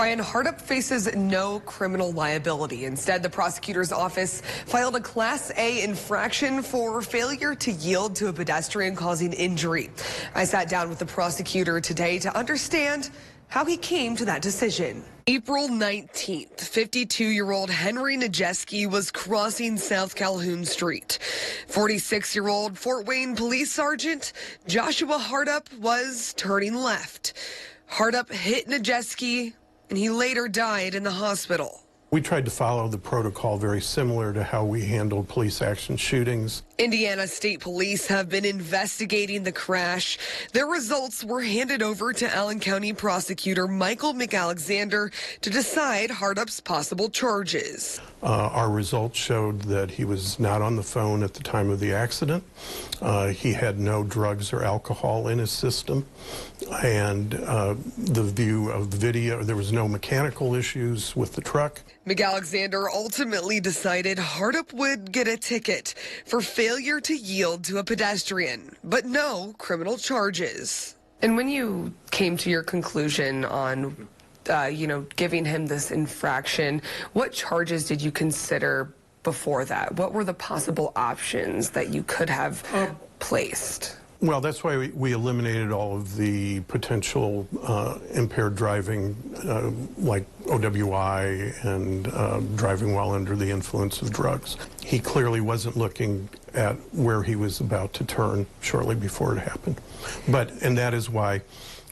Brian, Hartup faces no criminal liability. Instead, the prosecutor's office filed a Class A infraction for failure to yield to a pedestrian causing injury. I sat down with the prosecutor today to understand how he came to that decision. April 19th, 52-year-old Henry Najeski was crossing South Calhoun Street. 46-year-old Fort Wayne Police Sergeant Joshua Hartup was turning left. Hartup hit Najeski, and he later died in the hospital. We tried to follow the protocol very similar to how we handled police action shootings. Indiana State Police have been investigating the crash. Their results were handed over to Allen County Prosecutor Michael McAlexander to decide Hartup's possible charges. Our results showed that he was not on the phone at the time of the accident. He had no drugs or alcohol in his system. And the view of the video, there was no mechanical issues with the truck. McAlexander ultimately decided Hartup would get a ticket for failure to yield to a pedestrian, but no criminal charges. And when you came to your conclusion on, giving him this infraction, what charges did you consider before that? What were the possible options that you could have placed? Well, that's why we eliminated all of the potential impaired driving, like OWI and driving while under the influence of drugs. He clearly wasn't looking at where he was about to turn shortly before it happened. And that is why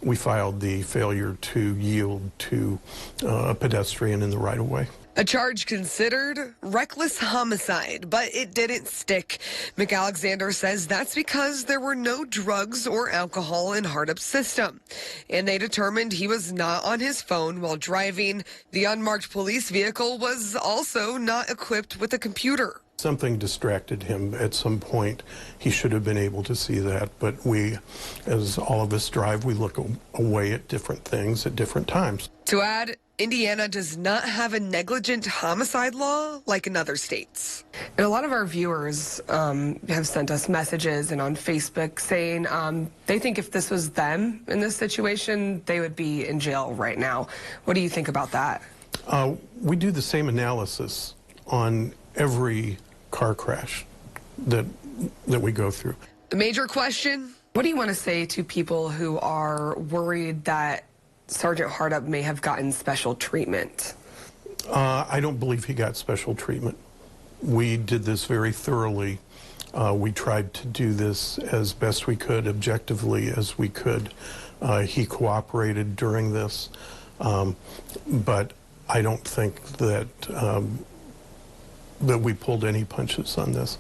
we filed the failure to yield to a pedestrian in the right-of-way. A charge considered reckless homicide, but it didn't stick. McAlexander says that's because there were no drugs or alcohol in Hartup's system. And they determined he was not on his phone while driving. The unmarked police vehicle was also not equipped with a computer. Something distracted him at some point. He should have been able to see that, but we, as all of us drive, we look away at different things at different times. To add, Indiana does not have a negligent homicide law like in other states. And a lot of our viewers have sent us messages and on Facebook saying they think if this was them in this situation, they would be in jail right now. What do you think about that? We do the same analysis on every car crash that we go through. The major question, what do you want to say to people who are worried that Sergeant Hartup may have gotten special treatment? I don't believe he got special treatment. We did this very thoroughly. We tried to do this as best we could, objectively as we could. He cooperated during this, but I don't think that that we pulled any punches on this.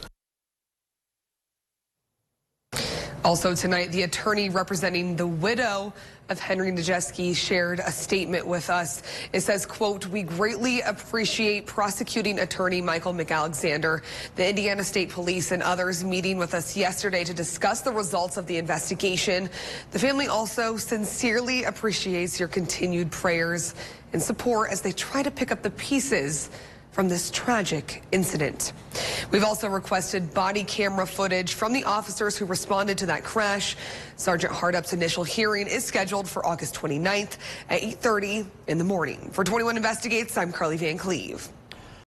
Also tonight, the attorney representing the widow of Henry Najeski shared a statement with us. It says, quote, "We greatly appreciate prosecuting attorney Michael McAlexander, the Indiana State Police, and others meeting with us yesterday to discuss the results of the investigation. The family also sincerely appreciates your continued prayers and support as they try to pick up the pieces from this tragic incident." We've also requested body camera footage from the officers who responded to that crash. Sergeant Hartup's initial hearing is scheduled for August 29th at 8:30 in the morning. For 21 Investigates, I'm Carly Van Cleve.